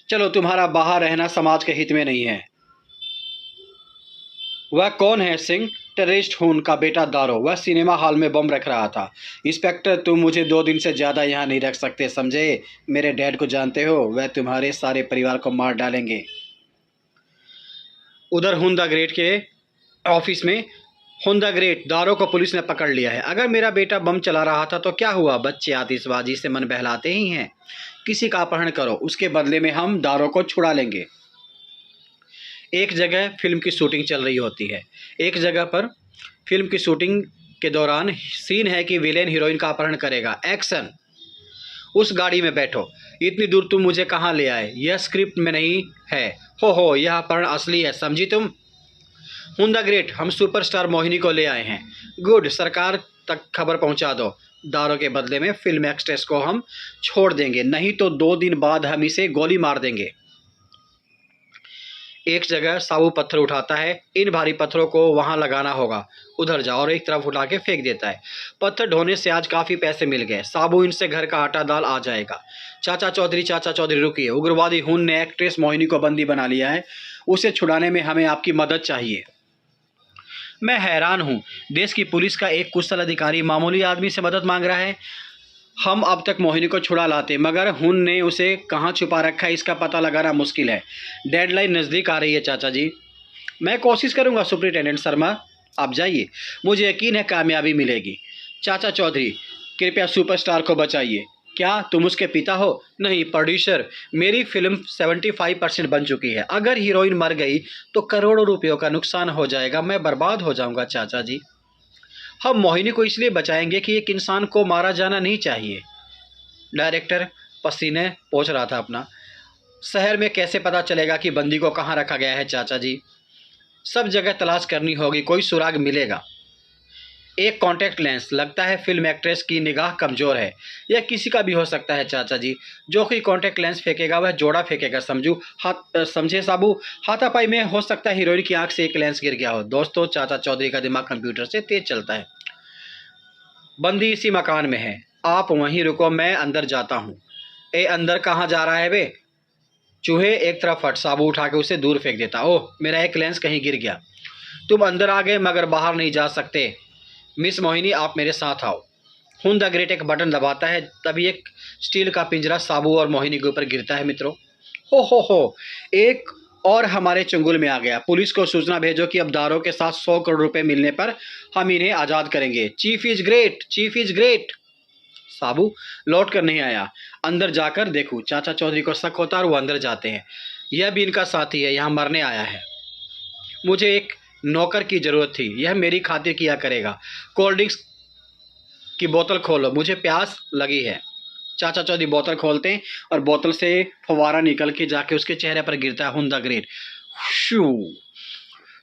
चलो, तुम्हारा बाहर रहना समाज के हित में नहीं है। वह कौन है सिंह? टेररिस्ट हूं का बेटा दारो। वह सिनेमा हॉल में बम रख रहा था। इंस्पेक्टर, तुम मुझे 2 दिन से ज़्यादा यहाँ नहीं रख सकते, समझे? मेरे डैड को जानते हो, वह तुम्हारे सारे परिवार को मार डालेंगे। उधर हुन द ग्रेट के ऑफिस में, हुन द ग्रेट, दारो को पुलिस ने पकड़ लिया है। अगर मेरा बेटा बम चला रहा था तो क्या हुआ? बच्चे आतिशबाजी से मन बहलाते ही हैं। किसी का अपहरण करो, उसके बदले में हम दारो को छुड़ा लेंगे। एक जगह फिल्म की शूटिंग चल रही होती है। एक जगह पर फिल्म की शूटिंग के दौरान सीन है कि विलेन हीरोइन का अपहरण करेगा। एक्शन। उस गाड़ी में बैठो। इतनी दूर तुम मुझे कहाँ ले आए? यह स्क्रिप्ट में नहीं है। हो, यह अपहरण असली है, समझी तुम? हुन द ग्रेट, हम सुपरस्टार मोहिनी को ले आए हैं। गुड, सरकार तक खबर पहुंचा दो। दारो के बदले में फिल्म एक्ट्रेस को हम छोड़ देंगे, नहीं तो 2 दिन बाद हम इसे गोली मार देंगे। एक जगह साबू पत्थर उठाता है। इन भारी पत्थरों को वहां लगाना होगा। उधर जाओ, और एक तरफ उठा के फेंक देता है। पत्थर ढोने से आज काफ़ी पैसे मिल गए। साबू, इनसे घर का आटा दाल आ जाएगा। चाचा चौधरी रुकिए। उग्रवादी हुन ने एक्ट्रेस मोहिनी को बंदी बना लिया है। उसे छुड़ाने में हमें आपकी मदद चाहिए। मैं हैरान हूँ, देश की पुलिस का एक कुशल अधिकारी मामूली आदमी से मदद मांग रहा है। हम अब तक मोहिनी को छुड़ा लाते, मगर हुन ने उसे कहाँ छुपा रखा है इसका पता लगाना मुश्किल है। डेडलाइन नज़दीक आ रही है चाचा जी। मैं कोशिश करूँगा सुपरिटेंडेंट शर्मा। आप जाइए, मुझे यकीन है कामयाबी मिलेगी। चाचा चौधरी, कृपया सुपरस्टार को बचाइए। क्या तुम उसके पिता हो? नहीं प्रोड्यूसर, मेरी फिल्म 75% बन चुकी है। अगर हीरोइन मर गई तो करोड़ों रुपयों का नुकसान हो जाएगा, मैं बर्बाद हो जाऊंगा चाचा जी। हम मोहिनी को इसलिए बचाएंगे कि एक इंसान को मारा जाना नहीं चाहिए। डायरेक्टर पसीने पोंछ रहा था अपना। शहर में कैसे पता चलेगा कि बंदी को कहाँ रखा गया है चाचा जी? सब जगह तलाश करनी होगी, कोई सुराग मिलेगा। एक कॉन्टैक्ट लेंस, लगता है फिल्म एक्ट्रेस की निगाह कमज़ोर है। यह किसी का भी हो सकता है चाचा जी। जो कोई कॉन्टैक्ट लेंस फेंकेगा वह जोड़ा फेंकेगा, समझे साबू। हाथापाई में हो सकता है हीरोइन की आंख से एक लेंस गिर गया हो। दोस्तों, चाचा चौधरी का दिमाग कंप्यूटर से तेज चलता है। बंदी इसी मकान में है, आप वहीं रुको, मैं अंदर जाता हूँ। ए अंदर कहाँ जा रहा है बे? चूहे एक तरफ फट, साबू उठा के उसे दूर फेंक देता। ओह, मेरा एक लेंस कहीं गिर गया। तुम अंदर आ गए मगर बाहर नहीं जा सकते। मिस मोहिनी, आप मेरे साथ आओ। हुन द ग्रेट एक बटन दबाता है, तभी एक स्टील का पिंजरा साबू और मोहिनी के ऊपर गिरता है। मित्रों, हो, एक और हमारे चंगुल में आ गया। पुलिस को सूचना भेजो कि अबदारों के साथ 100 करोड़ रुपए मिलने पर हम इन्हें आज़ाद करेंगे। Chief is great, chief is great. Sabu लौट कर नहीं आया। अंदर जाकर देखूं। चाचा चौधरी को शक होता है और वो अंदर जाते हैं। यह भी इनका साथी है, यहाँ मरने आया है। मुझे एक नौकर की ज़रूरत थी, यह मेरी खातिर किया करेगा। कोल्ड ड्रिंक्स की बोतल खोलो, मुझे प्यास लगी है। चाचा चौधरी बोतल खोलते हैं और बोतल से फव्वारा निकल के जाके उसके चेहरे पर गिरता है। हुन द ग्रेट, शू,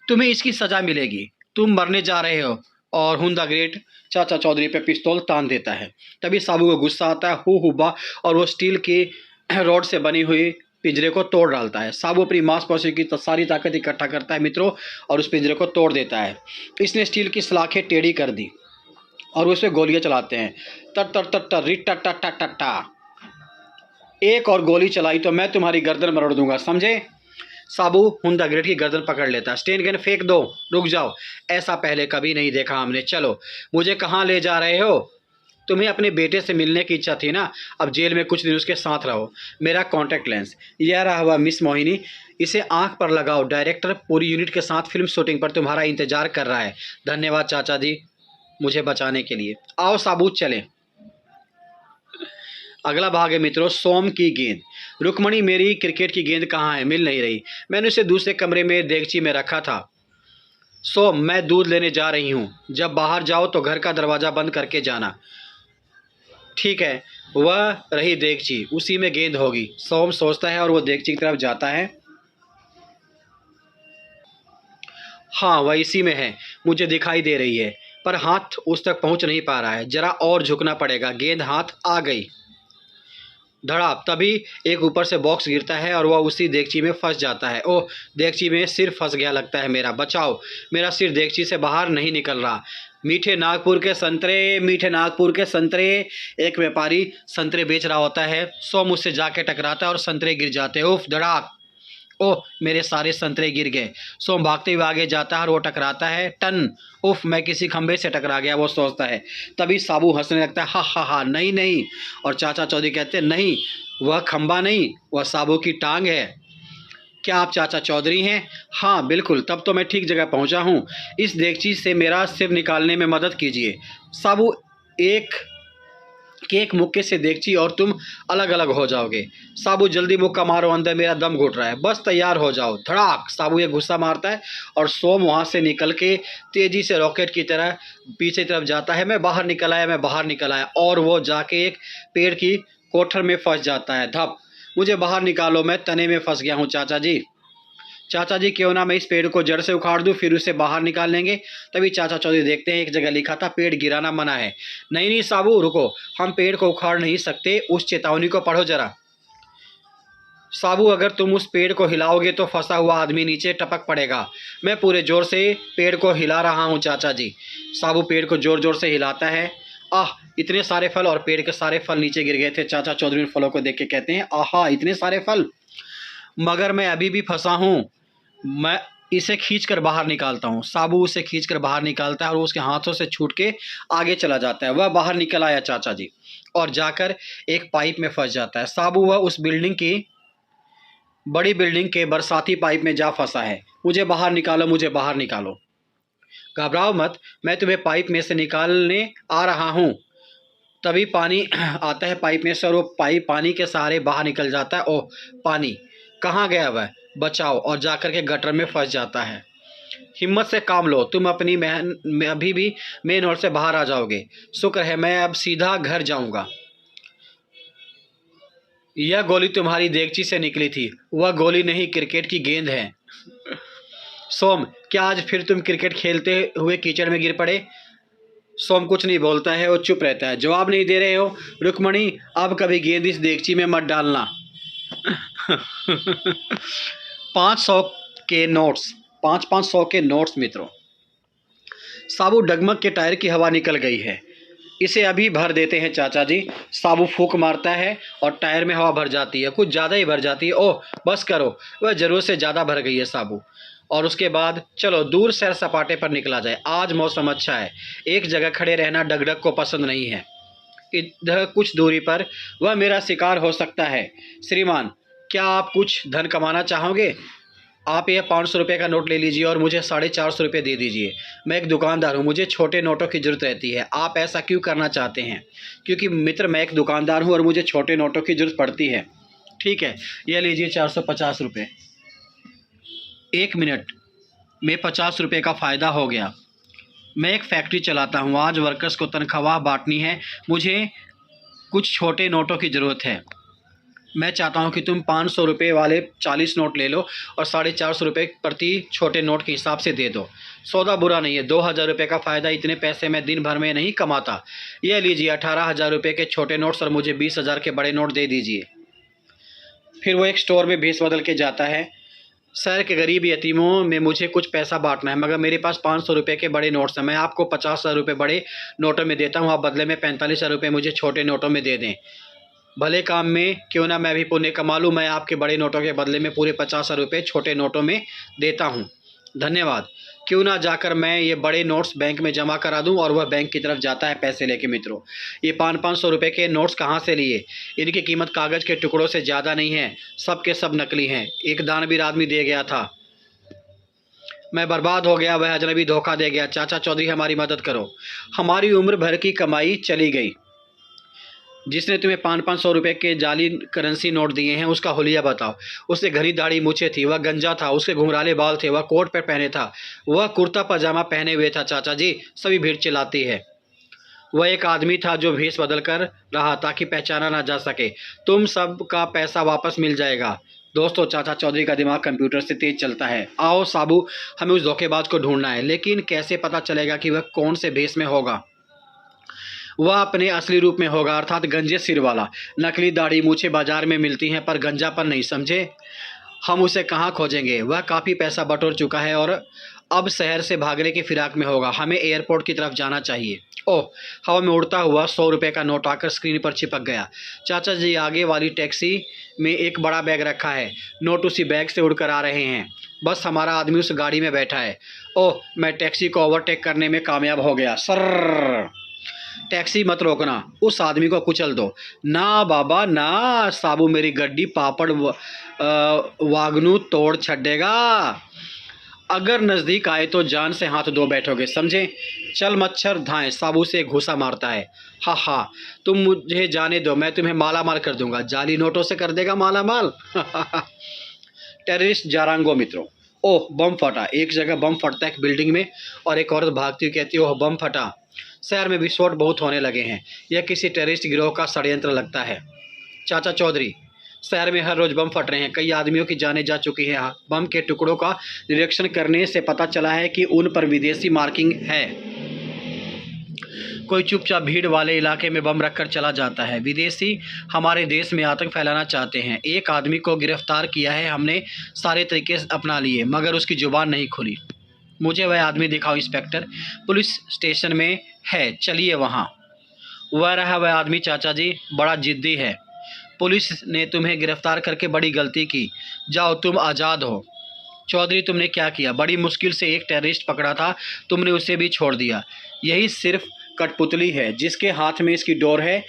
तुम्हें इसकी सज़ा मिलेगी, तुम मरने जा रहे हो। और हुन द ग्रेट चाचा चौधरी पे पिस्तौल तान देता है। तभी साबू को गुस्सा आता है, हुबा, और वो स्टील के रॉड से बनी हुई पिंजरे को तोड़ डालता है। साबू अपनी मांसपेशियों की सारी ताकत इकट्ठा करता है मित्रों, और उस पिंजरे को तोड़ देता है। इसने स्टील की सलाखें टेढ़ी कर दी और उसमें गोलियां चलाते हैं। टर टर टर टर रिट टक टक टक टक टा। एक और गोली चलाई तो मैं तुम्हारी गर्दन मरोड़ दूंगा, समझे? साबू हुन द ग्रेट की गर्दन पकड़ लेता। स्टेन गन फेंक दो, रुक जाओ, ऐसा पहले कभी नहीं देखा हमने। चलो, मुझे कहाँ ले जा रहे हो? तुम्हें अपने बेटे से मिलने की इच्छा थी ना, अब जेल में कुछ दिन उसके साथ रहो। मेरा कॉन्टैक्ट लेंस, यह रहा हुआ मिस मोहिनी, इसे आंख पर लगाओ। डायरेक्टर पूरी यूनिट के साथ फिल्म शूटिंग पर तुम्हारा इंतजार कर रहा है। धन्यवाद चाचा जी, मुझे बचाने के लिए। आओ साबू चलें। अगला भाग है मित्रों, सोम की गेंद। रुक्मणी, मेरी क्रिकेट की गेंद कहाँ है? मिल नहीं रही। मैंने उसे दूसरे कमरे में देगची में रखा था। सोम, मैं दूध लेने जा रही हूँ, जब बाहर जाओ तो घर का दरवाज़ा बंद करके जाना। ठीक है। वह रही देगची, उसी में गेंद होगी, सोम सोचता है और वो देगची की तरफ जाता है। हाँ, वह इसी में है, मुझे दिखाई दे रही है, पर हाथ उस तक पहुँच नहीं पा रहा है। जरा और झुकना पड़ेगा। गेंद हाथ आ गई। धड़ाप, तभी एक ऊपर से बॉक्स गिरता है और वह उसी देगची में फंस जाता है। ओह, देगची में सिर फंस गया लगता है मेरा। बचाओ, मेरा सिर देगची से बाहर नहीं निकल रहा। मीठे नागपुर के संतरे, मीठे नागपुर के संतरे। एक व्यापारी संतरे बेच रहा होता है। सोम उससे जाके टकराता है और संतरे गिर जाते हैं। उफ, धड़ाक, ओह, मेरे सारे संतरे गिर गए। सोम भागते हुए आगे जाता है और वो टकराता है। टन, उफ, मैं किसी खंबे से टकरा गया, वो सोचता है। तभी साबू हंसने लगता है, हा हा हा, नहीं नहीं। और चाचा चौधरी कहते हैं, नहीं, वह खंबा नहीं, वह साबू की टांग है। क्या आप चाचा चौधरी हैं? हाँ बिल्कुल, तब तो मैं ठीक जगह पहुंचा हूँ। इस देगची से मेरा सिर निकालने में मदद कीजिए। साबू, एक केक मुक्के से देगची और तुम अलग अलग हो जाओगे। साबू, जल्दी मुक्का मारो, अंदर मेरा दम घुट रहा है। बस तैयार हो जाओ। धड़ाक, साबू ये गुस्सा मारता है और सोम वहाँ से निकल के तेज़ी से रॉकेट की तरह पीछे तरफ जाता है। मैं बाहर निकल आया, मैं बाहर निकल आया। और वो जाके एक पेड़ की कोठर में फंस जाता है। धप, मुझे बाहर निकालो, मैं तने में फंस गया हूँ चाचा जी। चाचा जी, क्यों ना मैं इस पेड़ को जड़ से उखाड़ दूं, फिर उसे बाहर निकाल लेंगे। तभी चाचा चौधरी देखते हैं एक जगह लिखा था, पेड़ गिराना मना है। नहीं नहीं साबू, रुको, हम पेड़ को उखाड़ नहीं सकते, उस चेतावनी को पढ़ो जरा। साबू, अगर तुम उस पेड़ को हिलाओगे तो फंसा हुआ आदमी नीचे टपक पड़ेगा। मैं पूरे जोर से पेड़ को हिला रहा हूँ चाचा जी। साबू पेड़ को जोर जोर से हिलाता है। आह, इतने सारे फल, और पेड़ के सारे फल नीचे गिर गए थे। चाचा चौधरी फलों को देख के कहते हैं, आहा, इतने सारे फल, मगर मैं अभी भी फंसा हूँ। मैं इसे खींचकर बाहर निकालता हूँ। साबू उसे खींचकर बाहर निकालता है और उसके हाथों से छूट के आगे चला जाता है। वह बाहर निकल आया चाचा जी, और जाकर एक पाइप में फंस जाता है। साबू, वह उस बड़ी बिल्डिंग के बरसाती पाइप में जा फंसा है। मुझे बाहर निकालो, मुझे बाहर निकालो। घबराओ मत, मैं तुम्हें पाइप में से निकालने आ रहा हूँ। तभी पानी आता है पाइप में से और वो पाइप पानी के सहारे बाहर निकल जाता है। ओह, पानी कहाँ गया वह? बचाओ, और जाकर के गटर में फंस जाता है। हिम्मत से काम लो, तुम अपनी अभी भी मेन रोड से बाहर आ जाओगे। शुक्र है, मैं अब सीधा घर जाऊंगा। यह गोली तुम्हारी देगची से निकली थी। वह गोली नहीं, क्रिकेट की गेंद है। सोम, क्या आज फिर तुम क्रिकेट खेलते हुए कीचड़ में गिर पड़े? सोम कुछ नहीं बोलता है, वो चुप रहता है। जवाब नहीं दे रहे हो? रुक्मणी, अब कभी गेंद इस देगची में मत डालना। 500 के नोट्स, 500 के नोट्स मित्रों। साबू डगमग के टायर की हवा निकल गई है, इसे अभी भर देते हैं चाचा जी। साबू फूंक मारता है और टायर में हवा भर जाती है, कुछ ज़्यादा ही भर जाती है। ओह, बस करो, वह ज़रूरत से ज़्यादा भर गई है साबू। और उसके बाद चलो दूर सैर सपाटे पर निकला जाए, आज मौसम अच्छा है। एक जगह खड़े रहना डगडग को पसंद नहीं है। इधर कुछ दूरी पर वह मेरा शिकार हो सकता है। श्रीमान, क्या आप कुछ धन कमाना चाहोगे? आप ये 500 रुपये का नोट ले लीजिए और मुझे 450 रुपये दे दीजिए। मैं एक दुकानदार हूँ, मुझे छोटे नोटों की ज़रूरत रहती है। आप ऐसा क्यों करना चाहते हैं? क्योंकि मित्र, मैं एक दुकानदार हूँ और मुझे छोटे नोटों की ज़रूरत पड़ती है। ठीक है, यह लीजिए 450 रुपये। 1 मिनट में 50 रुपये का फ़ायदा हो गया। मैं एक फैक्ट्री चलाता हूँ, आज वर्कर्स को तनख्वाह बांटनी है, मुझे कुछ छोटे नोटों की ज़रूरत है। मैं चाहता हूं कि तुम 500 रुपये वाले 40 नोट ले लो और 450 रुपये प्रति छोटे नोट के हिसाब से दे दो। सौदा बुरा नहीं है, 2000 रुपये का फ़ायदा, इतने पैसे मैं दिन भर में नहीं कमाता। यह लीजिए 18,000 रुपये के छोटे नोट्स और मुझे 20,000 के बड़े नोट दे दीजिए। फिर वो एक स्टोर में भेस बदल के जाता है। शहर के गरीब यतीमों में मुझे कुछ पैसा बांटना है, मगर मेरे पास 500 रुपये के बड़े नोट्स हैं। मैं आपको 50,000 रुपये बड़े नोटों में देता हूँ, आप बदले में 45,000 रुपये मुझे छोटे नोटों में दे दें। भले काम में क्यों ना मैं भी पुण्य कमा लूँ, मैं आपके बड़े नोटों के बदले में पूरे 50,000 रुपये छोटे नोटों में देता हूँ। धन्यवाद। क्यों ना जाकर मैं ये बड़े नोट्स बैंक में जमा करा दूँ। और वह बैंक की तरफ जाता है पैसे लेके। मित्रों, ये 500 रुपये के नोट्स कहाँ से लिए? इनकी कीमत कागज़ के टुकड़ों से ज़्यादा नहीं है, सब के सब नकली हैं। एक दानवीर आदमी दे गया था, मैं बर्बाद हो गया, वह अजनबी धोखा दे गया। चाचा चौधरी, हमारी मदद करो, हमारी उम्र भर की कमाई चली गई। जिसने तुम्हें 500 रुपये के जाली करेंसी नोट दिए हैं, उसका हुलिया बताओ। उससे घनी दाढ़ी मूछे थी, वह गंजा था, उसके घुंघराले बाल थे, वह कोट पर पहने था, वह कुर्ता पजामा पहने हुए था। चाचा जी, सभी भीड़ चिल्लाती है। वह एक आदमी था जो भेष बदल कर रहा ताकि पहचाना ना जा सके। तुम सब का पैसा वापस मिल जाएगा। दोस्तों, चाचा चौधरी का दिमाग कंप्यूटर से तेज चलता है। आओ साबू, हमें उस धोखेबाज को ढूंढना है, लेकिन कैसे पता चलेगा कि वह कौन से भेष में होगा? वह अपने असली रूप में होगा, अर्थात गंजे सिर वाला। नकली दाढ़ी मूछे बाजार में मिलती हैं पर गंजापन नहीं, समझे? हम उसे कहाँ खोजेंगे? वह काफ़ी पैसा बटोर चुका है और अब शहर से भागने की फिराक में होगा। हमें एयरपोर्ट की तरफ जाना चाहिए। ओह, हवा में उड़ता हुआ 100 रुपये का नोट आकर स्क्रीन पर चिपक गया। चाचा जी, आगे वाली टैक्सी में एक बड़ा बैग रखा है, नोट उसी बैग से उड़कर आ रहे हैं। बस हमारा आदमी उस गाड़ी में बैठा है। ओह, मैं टैक्सी को ओवरटेक करने में कामयाब हो गया। सर, टैक्सी मत रोकना, उस आदमी को कुचल दो। ना बाबा ना, साबू मेरी गड्डी पापड़ वागनू तोड़ छड्डेगा। अगर नज़दीक आए तो जान से हाथ धो बैठोगे, समझे? चल मच्छर धाएं, साबू से घूसा मारता है। हा हा, तुम मुझे जाने दो, मैं तुम्हें माला माल कर दूंगा। जाली नोटों से कर देगा माला माल। टेररिस्ट जारांगो मित्रों। ओह, बम फटा। एक जगह बम फटता है एक बिल्डिंग में और एक औरत भागती हुई कहती है, ओह बम फटा। शहर में विस्फोट बहुत होने लगे हैं, यह किसी टेररिस्ट गिरोह का षड्यंत्र लगता है। चाचा चौधरी, शहर में हर रोज बम फट रहे हैं, कई आदमियों की जानें जा चुकी हैं। बम के टुकड़ों का निरीक्षण करने से पता चला है कि उन पर विदेशी मार्किंग है। कोई चुपचाप भीड़ वाले इलाके में बम रखकर चला जाता है। विदेशी हमारे देश में आतंक फैलाना चाहते हैं। एक आदमी को गिरफ्तार किया है, हमने सारे तरीके अपना लिए मगर उसकी जुबान नहीं खुली। मुझे वह आदमी दिखाओ इंस्पेक्टर, पुलिस स्टेशन में है, चलिए वहाँ। वह रहा वह आदमी चाचा जी, बड़ा जिद्दी है। पुलिस ने तुम्हें गिरफ्तार करके बड़ी गलती की, जाओ तुम आज़ाद हो। चौधरी, तुमने क्या किया? बड़ी मुश्किल से एक टेररिस्ट पकड़ा था, तुमने उसे भी छोड़ दिया। यही सिर्फ कठपुतली है, जिसके हाथ में इसकी डोर है,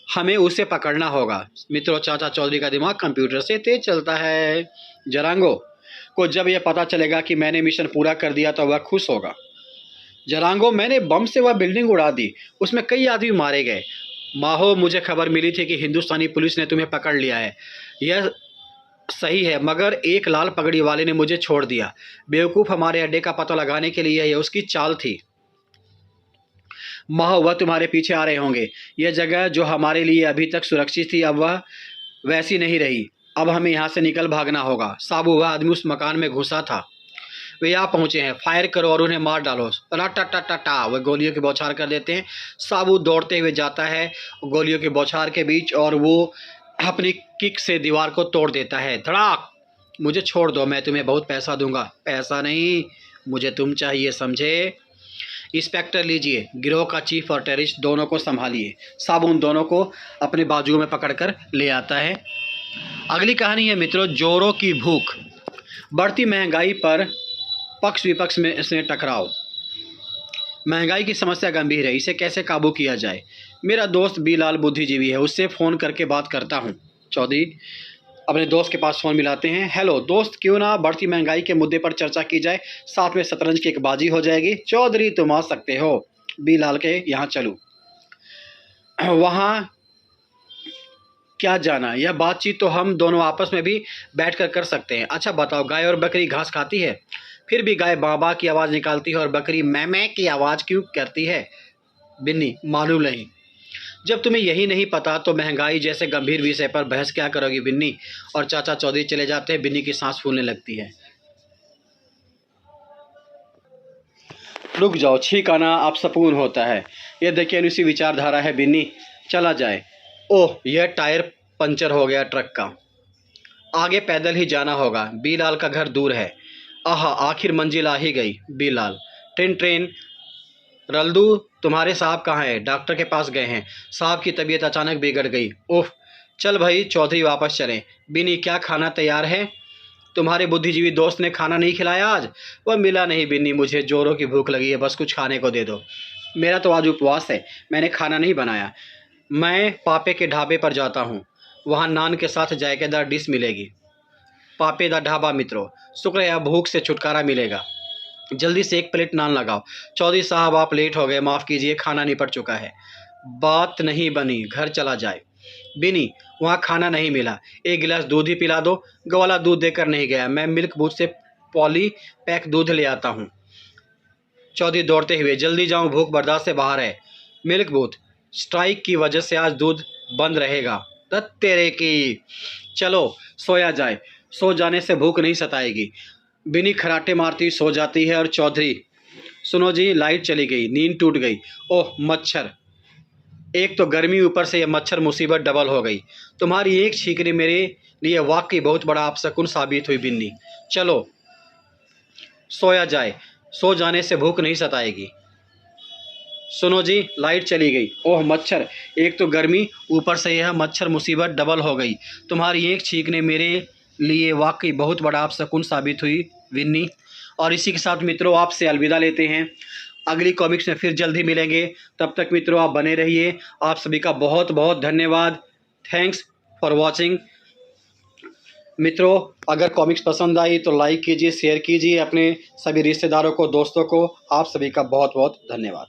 हमें उसे पकड़ना होगा। मित्रों, चाचा चौधरी का दिमाग कंप्यूटर से तेज चलता है। जरांगो को जब यह पता चलेगा कि मैंने मिशन पूरा कर दिया तो वह खुश होगा। जरांगो, मैंने बम से वह बिल्डिंग उड़ा दी, उसमें कई आदमी मारे गए। माहो, मुझे खबर मिली थी कि हिंदुस्तानी पुलिस ने तुम्हें पकड़ लिया है। यह सही है, मगर एक लाल पगड़ी वाले ने मुझे छोड़ दिया। बेवकूफ़, हमारे अड्डे का पता लगाने के लिए यह उसकी चाल थी। माहो, वह तुम्हारे पीछे आ रहे होंगे। यह जगह जो हमारे लिए अभी तक सुरक्षित थी, अब वह वैसी नहीं रही। अब हमें यहाँ से निकल भागना होगा। साबू, वह आदमी उस मकान में घुसा था। वे यहाँ पहुँचे हैं, फायर करो और उन्हें मार डालो। टा वह गोलियों की बौछार कर देते हैं। साबू दौड़ते हुए जाता है गोलियों की बौछार के बीच, और वो अपनी किक से दीवार को तोड़ देता है। धड़ाक। मुझे छोड़ दो, मैं तुम्हें बहुत पैसा दूंगा। पैसा नहीं, मुझे तुम चाहिए, समझे? इंस्पेक्टर, लीजिए, गिरोह का चीफ और टेररिस्ट दोनों को संभालिए। साबू उन दोनों को अपने बाजुओं में पकड़कर ले आता है। अगली कहानी है मित्रों, जोरों की भूख। बढ़ती महंगाई पर पक्ष विपक्ष में से टकराव। महंगाई की समस्या गंभीर है, इसे कैसे काबू किया जाए? मेरा दोस्त बीलाल बुद्धिजीवी है, उससे फ़ोन करके बात करता हूँ। चौधरी अपने दोस्त के पास फ़ोन मिलाते हैं। हेलो दोस्त, क्यों ना बढ़ती महंगाई के मुद्दे पर चर्चा की जाए, साथ में शतरंज की एक बाजी हो जाएगी। चौधरी, तुम आ सकते हो, बीलाल के यहाँ चलूँ? वहाँ क्या जाना, यह बातचीत तो हम दोनों आपस में भी बैठकर कर सकते हैं। अच्छा बताओ, गाय और बकरी घास खाती है? फिर भी गाय बाबा की आवाज़ निकालती है और बकरी मैं की आवाज़ क्यों करती है? बिन्नी, मालूम नहीं। जब तुम्हें यही नहीं पता तो महंगाई जैसे गंभीर विषय पर बहस क्या करोगी बिन्नी? और चाचा चौधरी चले जाते हैं। बिन्नी की सांस फूलने लगती है। रुक जाओ, छींक आना आप सकून होता है। यह देखिए उसी विचारधारा है बिन्नी, चला जाए। ओह, यह टायर पंचर हो गया ट्रक का, आगे पैदल ही जाना होगा। बीलाल का घर दूर है। आहा, आखिर मंजिल आ ही गई। बीलाल, ट्रेन ट्रेन। रल्दू, तुम्हारे साहब कहाँ हैं? डॉक्टर के पास गए हैं, साहब की तबीयत अचानक बिगड़ गई। ओह, चल भाई चौधरी, वापस चलें। बिन्नी, क्या खाना तैयार है? तुम्हारे बुद्धिजीवी दोस्त ने खाना नहीं खिलाया आज? वह मिला नहीं बिन्नी, मुझे जोरों की भूख लगी है, बस कुछ खाने को दे दो। मेरा तो आज उपवास है, मैंने खाना नहीं बनाया। मैं पापे के ढाबे पर जाता हूँ, वहाँ नान के साथ जायकेदार डिश मिलेगी। पापे दा ढाबा मित्रों, शुक्र है अब भूख से छुटकारा मिलेगा। जल्दी से एक प्लेट नान लगाओ। चौधरी साहब, आप लेट हो गए, माफ़ कीजिए, खाना निपट चुका है। बात नहीं बनी, घर चला जाए। बिनी, वहाँ खाना नहीं मिला, एक गिलास दूध ही पिला दो। ग्वाला दूध देकर नहीं गया, मैं मिल्क बूथ से पॉली पैक दूध ले आता हूँ। चौधरी दौड़ते हुए, जल्दी जाऊँ, भूख बर्दाश्त से बाहर है। मिल्क बूथ, स्ट्राइक की वजह से आज दूध बंद रहेगा। तेरे की, चलो सोया जाए, सो जाने से भूख नहीं सताएगी। बिनी खराटे मारती सो जाती है। और चौधरी, सुनो जी, लाइट चली गई, नींद टूट गई। ओह मच्छर, एक तो गर्मी, ऊपर से ये मच्छर, मुसीबत डबल हो गई। तुम्हारी एक छींकनी मेरे लिए वाकई बहुत बड़ा अपशकुन साबित हुई बिन्नी। चलो सोया जाए, सो जाने से भूख नहीं सताएगी। सुनो जी, लाइट चली गई। ओह मच्छर, एक तो गर्मी, ऊपर से यह मच्छर, मुसीबत डबल हो गई। तुम्हारी एक छींकने मेरे लिए वाकई बहुत बड़ा अपशकुन साबित हुई विन्नी। और इसी के साथ मित्रों आपसे अलविदा लेते हैं, अगली कॉमिक्स में फिर जल्दी मिलेंगे। तब तक मित्रों आप बने रहिए। आप सभी का बहुत बहुत धन्यवाद। Thanks for watching. मित्रों, अगर कॉमिक्स पसंद आई तो लाइक कीजिए, शेयर कीजिए अपने सभी रिश्तेदारों को, दोस्तों को। आप सभी का बहुत बहुत धन्यवाद।